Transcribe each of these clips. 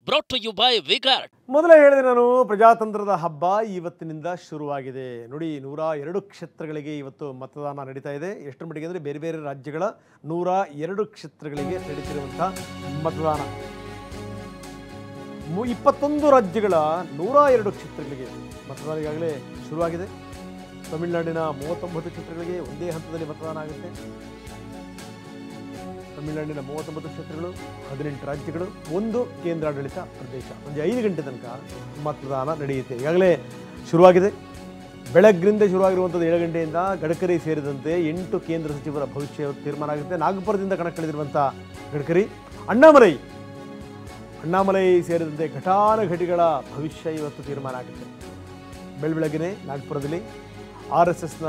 brought to you by Vigard. ಮೊದಲೇ ಹೇಳಿದೆ ನಾನು ಪ್ರಜಾತಂತ್ರದ ಹಬ್ಬ ಇವತ್ತಿನಿಂದ ಶುರುವಾಗಿದೆ ನೋಡಿ 102 ಕ್ಷೇತ್ರಗಳಿಗೆ ಇವತ್ತು ಮತದಾನ ನಡೀತಾ ಇದೆ ಎಷ್ಟರ ಮಟ್ಟಿಗೆ ಅಂದರೆ ಬೇರೆ ಬೇರೆ ರಾಜ್ಯಗಳ 102 ಕ್ಷೇತ್ರಗಳಿಗೆ ನಡೀತಿರುವಂಥ ಮತದಾನ 21 ರಾಜ್ಯಗಳ 102 ಕ್ಷೇತ್ರಗಳಿಗೆ ಮತದಾನ ಈಗಾಗಲೇ ಶುರುವಾಗಿದೆ ತಮಿಳುನಾಡಿನ 39 ಕ್ಷೇತ್ರಗಳಿಗೆ ಒಂದೇ ಹಂತದಲ್ಲಿ ಮತದಾನ ಆಗುತ್ತೆ ತಮಿಳುನಾಡಿನ 39 ಕ್ಷೇತ್ರಗಳು 18 ರಾಜ್ಯಗಳು ಒಂದು ಕೇಂದ್ರಾಡಳಿತ ಪ್ರದೇಶ ಒಂದು 5 ಗಂಟೆ ತನಕ ಮತದಾನ ನಡೆಯುತ್ತೆ ಈಗಾಗಲೇ ಶುರುವಾಗಿದೆ ಬೆಳಗ್ಗಿನಿಂದ ಶುರುವಾಗಿರುವಂಥದ್ದು 7 ಗಂಟೆಯಿಂದ ಗಡ್ಕರಿ ಸೇರಿದಂತೆ 8 ಕೇಂದ್ರ ಸಚಿವರ ಭವಿಷ್ಯ ತೀರ್ಮಾನ ಆಗುತ್ತೆ ನಾಗಪುರದಿಂದ ಕಣಕ್ಕಿಳಿದಿರುವಂಥ ಗಡ್ಕರಿ ಅಣ್ಣಾಮಲೈ ಸೇರಿದಂತೆ ಘಟಾನುಘಟಿಗಳ ಭವಿಷ್ಯ ಇವತ್ತು ತೀರ್ಮಾನ ಆಗುತ್ತೆ ಬೆಳಗ್ಗೆನೇ ನಾಗಪುರದಲ್ಲಿ RSSನ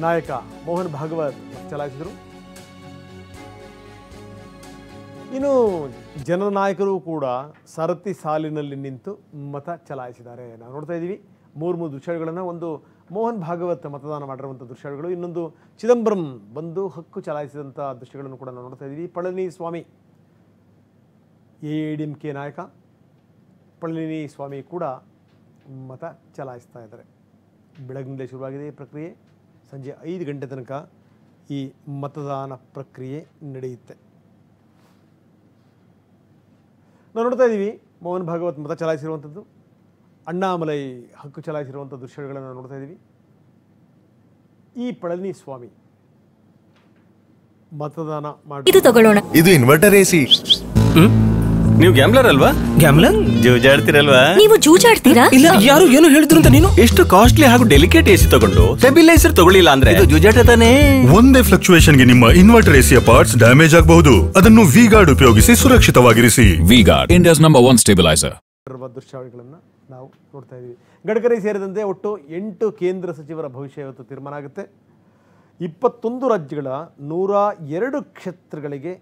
ನಾಯಕ ಮೋಹನ್ ಭಾಗವತ್ ಚಲಾಯಿಸಿದರು ಇನ್ನು ಜನನಾಯಕರು ಕೂಡ ಸರತಿ ಸಾಲಿನಲ್ಲಿ ನಿಂತು ಮತ ಚಲಾಯಿಸಿದ್ದಾರೆ ನಾವು ನೋಡ್ತಾ ಇದ್ದೀವಿ ಮೂರು ದೃಶ್ಯಗಳನ್ನು ಒಂದು ಮೋಹನ್ ಭಾಗವತ್ ಮತದಾನ ಮಾಡಿರುವಂಥ ದೃಶ್ಯಗಳು ಇನ್ನೊಂದು ಚಿದಂಬರಂ ಬಂದು ಹಕ್ಕು ಚಲಾಯಿಸಿದಂಥ ದೃಶ್ಯಗಳನ್ನು ಕೂಡ ನಾವು ನೋಡ್ತಾ ಇದ್ದೀವಿ ಪಳನಿಸ್ವಾಮಿ ADMK ನಾಯಕ ಪಳನಿಸ್ವಾಮಿ ಕೂಡ ಮತ ಚಲಾಯಿಸ್ತಾ ಇದ್ದಾರೆ ಬೆಳಗ್ಗಿನಿಂದಲೇ ಶುರುವಾಗಿದೆ ಈ ಪ್ರಕ್ರಿಯೆ ಸಂಜೆ 5 ಗಂಟೆ ತನಕ ಈ ಮತದಾನ ಪ್ರಕ್ರಿಯೆ ನಡೆಯುತ್ತೆ ನಾವು ನೋಡ್ತಾ ಇದ್ದೀವಿ ಮೋಹನ್ ಭಾಗವತ್ ಮತ ಚಲಾಯಿಸಿರುವಂಥದ್ದು ಅಣ್ಣಾಮಲೈ ಹಕ್ಕು ಚಲಾಯಿಸಿರುವಂಥ ದೃಶ್ಯಗಳನ್ನು ನೋಡ್ತಾ ಇದ್ದೀವಿ ಈ ಪಳನಿಸ್ವಾಮಿ ಮತದಾನ ಮಾಡಿ ಇದು ತಗೊಳ್ಳೋಣ ಇದು ಇನ್ವರ್ಟರ್ AC ನೀವು ಗ್ಯಾಮ್ಲರ್ ಅಲ್ವಾ ಗ್ಯಾಮ್ಲರ್ ಜೂಜಾಡ್ತಿರಲ್ವಾ ನೀವು ಜೂಜಾಡ್ತೀರಾ ಇಲ್ಲ ಯಾರು ಏನು ಹೇಳಿದ್ರು ಅಂತ ನೀನು ಎಷ್ಟು ಕಾಸ್ಟ್ಲಿ ಹಾಗೂ ಡೆಲಿಕೇಟ್ AC ತಗೊಂಡು ಸ್ಟೆಬಿಲೈಸರ್ ತಗೊಳ್ಳಿಲ್ಲ ಅಂದ್ರೆ ಇದು ಜೂಜಾಟ ತಾನೇ ಒಂದೇ ಫ್ಲಕ್ಚುಯೇಷನ್ ಗೆ ನಿಮ್ಮ ಇನ್ವರ್ಟರ್ AC ಪಾರ್ಟ್ಸ್ ಡ್ಯಾಮೇಜ್ ಆಗಬಹುದು ಅದನ್ನು ವಿಗಾರ್ಡ್ ಉಪಯೋಗಿಸಿ ಸುರಕ್ಷಿತವಾಗಿರಿಸಿ ವಿಗಾರ್ಡ್ ಇಂಡಿಯಾಸ್ ನಂಬರ್ 1 ಸ್ಟೆಬಿಲೈಸರ್ ದೃಶ್ಯಾವಳಿಗಳನ್ನು ನಾವು ನೋಡ್ತಾ ಇದ್ದೀವಿ ಗಡ್ಕರಿ ಸೇರಿದಂತೆ ಒಟ್ಟು 8 ಕೇಂದ್ರ ಸಚಿವರ ಭವಿಷ್ಯ ಇವತ್ತು ತೀರ್ಮಾನ ಆಗುತ್ತೆ 21 ರಾಜ್ಯಗಳ 102 ಕ್ಷೇತ್ರಗಳಿಗೆ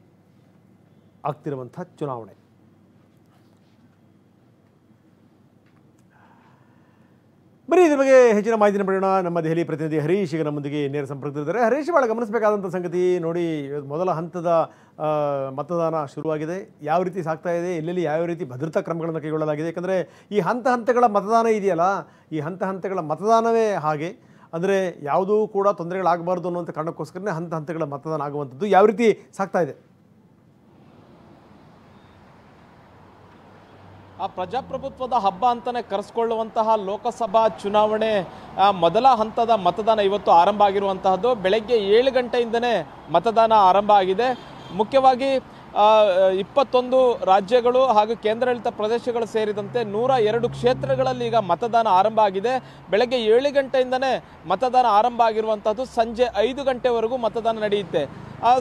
ಆಗ್ತಿರುವಂಥ ಚುನಾವಣೆ ಬರೀ ಇದ್ರ ಬಗ್ಗೆ ಹೆಚ್ಚಿನ ಮಾಹಿತಿನ ಪಡೆಯೋಣ ನಮ್ಮ ದೆಹಲಿ ಪ್ರತಿನಿಧಿ ಹರೀಶ್ ಈಗ ನಮ್ಮೊಂದಿಗೆ ನೇರ ಸಂಪರ್ಕದಲ್ಲಿದ್ದಾರೆ ಹರೀಶ್ ಭಾಳ ಗಮನಿಸಬೇಕಾದಂಥ ಸಂಗತಿ ನೋಡಿ ಮೊದಲ ಹಂತದ ಮತದಾನ ಶುರುವಾಗಿದೆ ಯಾವ ರೀತಿ ಸಾಗ್ತಾ ಇದೆ ಎಲ್ಲೆಲ್ಲಿ ಯಾವ ರೀತಿ ಭದ್ರತಾ ಕ್ರಮಗಳನ್ನು ಕೈಗೊಳ್ಳಲಾಗಿದೆ ಯಾಕಂದರೆ ಈ ಹಂತಗಳ ಮತದಾನ ಇದೆಯಲ್ಲ ಈ ಹಂತಗಳ ಮತದಾನವೇ ಹಾಗೆ ಅಂದರೆ ಯಾವುದೂ ಕೂಡ ತೊಂದರೆಗಳಾಗಬಾರ್ದು ಅನ್ನುವಂಥ ಕಾರಣಕ್ಕೋಸ್ಕರನೇ ಹಂತಗಳ ಮತದಾನ ಆಗುವಂಥದ್ದು ಯಾವ ರೀತಿ ಸಾಗ್ತಾ ಇದೆ ಆ ಪ್ರಜಾಪ್ರಭುತ್ವದ ಹಬ್ಬ ಅಂತಾನೆ ಕರೆಸ್ಕೊಳ್ಳುವಂತಹ ಲೋಕಸಭಾ ಚುನಾವಣೆ ಮೊದಲ ಹಂತದ ಮತದಾನ ಇವತ್ತು ಆರಂಭ ಆಗಿರುವಂತಹದ್ದು ಬೆಳಗ್ಗೆ 7 ಗಂಟೆಯಿಂದನೇ ಮತದಾನ ಆರಂಭ ಆಗಿದೆ ಮುಖ್ಯವಾಗಿ 21 ರಾಜ್ಯಗಳು ಹಾಗೂ ಕೇಂದ್ರಾಡಳಿತ ಪ್ರದೇಶಗಳು ಸೇರಿದಂತೆ 102 ಕ್ಷೇತ್ರಗಳಲ್ಲಿ ಈಗ ಮತದಾನ ಆರಂಭ ಆಗಿದೆ ಬೆಳಗ್ಗೆ 7 ಗಂಟೆಯಿಂದನೇ ಮತದಾನ ಆರಂಭ ಆಗಿರುವಂತಹದ್ದು ಸಂಜೆ 5 ಗಂಟೆವರೆಗೂ ಮತದಾನ ನಡೆಯುತ್ತೆ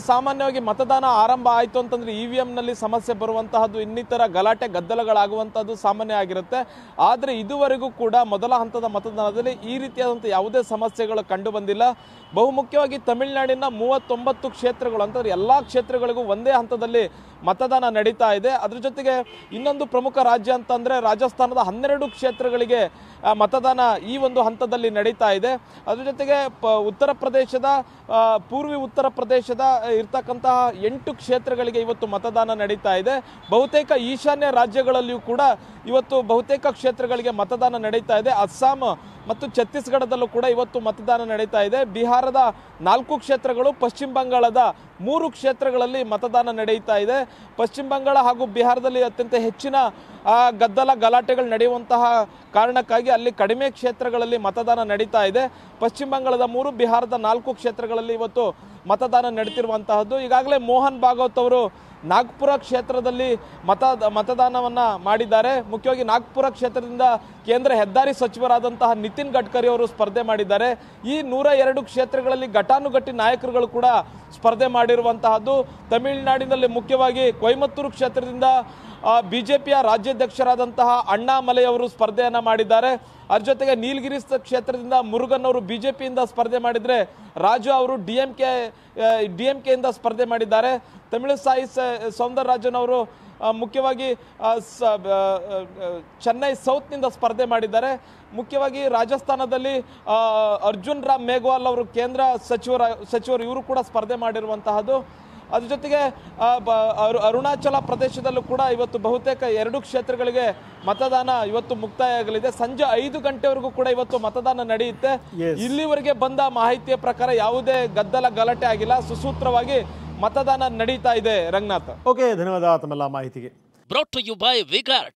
ಸಾಮಾನ್ಯವಾಗಿ ಮತದಾನ ಆರಂಭ ಆಯಿತು ಅಂತಂದ್ರೆ EVMನಲ್ಲಿ ಸಮಸ್ಯೆ ಬರುವಂತಹದ್ದು ಇನ್ನಿತರ ಗಲಾಟೆ ಗದ್ದಲಗಳಾಗುವಂತಹದ್ದು ಸಾಮಾನ್ಯ ಆಗಿರುತ್ತೆ ಆದರೆ ಇದುವರೆಗೂ ಕೂಡ ಮೊದಲ ಹಂತದ ಮತದಾನದಲ್ಲಿ ಈ ರೀತಿಯಾದಂಥ ಯಾವುದೇ ಸಮಸ್ಯೆಗಳು ಕಂಡು ಬಂದಿಲ್ಲ ಬಹುಮುಖ್ಯವಾಗಿ ತಮಿಳುನಾಡಿನ 39 ಕ್ಷೇತ್ರಗಳು ಅಂತಂದ್ರೆ ಎಲ್ಲ ಕ್ಷೇತ್ರಗಳಿಗೂ ಒಂದೇ ಹಂತದಲ್ಲಿ ಮತದಾನ ನಡೀತಾ ಇದೆ ಅದ್ರ ಜೊತೆಗೆ ಇನ್ನೊಂದು ಪ್ರಮುಖ ರಾಜ್ಯ ಅಂತಂದ್ರೆ ರಾಜಸ್ಥಾನದ 12 ಕ್ಷೇತ್ರಗಳಿಗೆ ಮತದಾನ ಈ ಒಂದು ಹಂತದಲ್ಲಿ ನಡೀತಾ ಇದೆ ಅದ್ರ ಜೊತೆಗೆ ಉತ್ತರ ಪ್ರದೇಶದ ಪೂರ್ವಿ ಉತ್ತರ ಪ್ರದೇಶದ ಇರ್ತಕ್ಕಂತಹ 8 ಕ್ಷೇತ್ರಗಳಿಗೆ ಇವತ್ತು ಮತದಾನ ನಡೀತಾ ಇದೆ ಬಹುತೇಕ ಈಶಾನ್ಯ ರಾಜ್ಯಗಳಲ್ಲಿಯೂ ಕೂಡ ಇವತ್ತು ಬಹುತೇಕ ಕ್ಷೇತ್ರಗಳಿಗೆ ಮತದಾನ ನಡೀತಾ ಇದೆ ಅಸ್ಸಾಂ ಮತ್ತು ಛತ್ತೀಸ್ಗಢದಲ್ಲೂ ಕೂಡ ಇವತ್ತು ಮತದಾನ ನಡೀತಾ ಇದೆ ಬಿಹಾರದ 4 ಕ್ಷೇತ್ರಗಳು ಪಶ್ಚಿಮ ಬಂಗಾಳದ 3 ಕ್ಷೇತ್ರಗಳಲ್ಲಿ ಮತದಾನ ನಡೆಯುತ್ತಾ ಇದೆ ಪಶ್ಚಿಮ ಬಂಗಾಳ ಹಾಗೂ ಬಿಹಾರದಲ್ಲಿ ಅತ್ಯಂತ ಹೆಚ್ಚಿನ ಗದ್ದಲ ಗಲಾಟೆಗಳು ನಡೆಯುವಂತಹ ಕಾರಣಕ್ಕಾಗಿ ಅಲ್ಲಿ ಕಡಿಮೆ ಕ್ಷೇತ್ರಗಳಲ್ಲಿ ಮತದಾನ ನಡೀತಾ ಇದೆ ಪಶ್ಚಿಮ ಬಂಗಾಳದ 3 ಬಿಹಾರದ 4 ಕ್ಷೇತ್ರಗಳಲ್ಲಿ ಇವತ್ತು ಮತದಾನ ನಡೀತಿರುವಂತಹದ್ದು ಈಗಾಗಲೇ ಮೋಹನ್ ಭಾಗವತ್ ಅವರು ನಾಗ್ಪುರ ಕ್ಷೇತ್ರದಲ್ಲಿ ಮತದಾನವನ್ನ ಮಾಡಿದ್ದಾರೆ ಮುಖ್ಯವಾಗಿ ನಾಗ್ಪುರ ಕ್ಷೇತ್ರದಿಂದ ಕೇಂದ್ರ ಹೆದ್ದಾರಿ ಸಚಿವರಾದಂತಹ ನಿತಿನ್ ಗಡ್ಕರಿ ಅವರು ಸ್ಪರ್ಧೆ ಮಾಡಿದ್ದಾರೆ ಈ 102 ಕ್ಷೇತ್ರಗಳಲ್ಲಿ ಘಟಾನುಘಟಿ ನಾಯಕರುಗಳು ಕೂಡ ಸ್ಪರ್ಧೆ ಮಾಡಿರುವಂತಹದ್ದು ತಮಿಳುನಾಡಿನಲ್ಲಿ ಮುಖ್ಯವಾಗಿ ಕೊಯಮತ್ತೂರು ಕ್ಷೇತ್ರದಿಂದ ಬಿಜೆಪಿಯ ರಾಜ್ಯಾಧ್ಯಕ್ಷರಾದಂತಹ ಅಣ್ಣಾಮಲೈ ಅವರು ಸ್ಪರ್ಧೆಯನ್ನ ಮಾಡಿದ್ದಾರೆ ಅದ್ರ ಜೊತೆಗೆ ನೀಲಗಿರಿ ಕ್ಷೇತ್ರದಿಂದ ಮುರುಗನ್ ಅವರು ಬಿಜೆಪಿಯಿಂದ ಸ್ಪರ್ಧೆ ಮಾಡಿದರೆ ರಾಜು ಅವರು ಡಿಎಂಕೆಯಿಂದ ಸ್ಪರ್ಧೆ ಮಾಡಿದ್ದಾರೆ ತಮಿಳುಸಾಯಿ ಸೌಂದರರಾಜನ್ ಅವರು ಮುಖ್ಯವಾಗಿ ಚೆನ್ನೈ ಸೌತ್ನಿಂದ ಸ್ಪರ್ಧೆ ಮಾಡಿದ್ದಾರೆ ಮುಖ್ಯವಾಗಿ ರಾಜಸ್ಥಾನದಲ್ಲಿ ಅರ್ಜುನ್ ರಾಮ್ ಮೇಘವಾಲ್ ಅವರು ಕೇಂದ್ರ ಸಚಿವರು ಇವರು ಕೂಡ ಸ್ಪರ್ಧೆ ಮಾಡಿರುವಂತಹದ್ದು ಅದ್ರ ಜೊತೆಗೆ ಅರುಣಾಚಲ ಪ್ರದೇಶದಲ್ಲೂ ಕೂಡ ಇವತ್ತು ಬಹುತೇಕ 2 ಕ್ಷೇತ್ರಗಳಿಗೆ ಮತದಾನ ಇವತ್ತು ಮುಕ್ತಾಯ ಆಗಲಿದೆ. ಸಂಜೆ 5 ಗಂಟೆವರೆಗೂ ಕೂಡ ಇವತ್ತು ಮತದಾನ ನಡೆಯುತ್ತೆ. ಇಲ್ಲಿವರೆಗೆ ಬಂದ ಮಾಹಿತಿಯ ಪ್ರಕಾರ ಯಾವುದೇ ಗದ್ದಲ ಗಲಾಟೆ ಆಗಿಲ್ಲ, ಸುಸೂತ್ರವಾಗಿ ಮತದಾನ ನಡೀತಾ ಇದೆ. ರಂಗನಾಥ್, ಓಕೆ, ಧನ್ಯವಾದ ತಮ್ಮೆಲ್ಲ ಮಾಹಿತಿಗೆ. Brought to you by Vigard.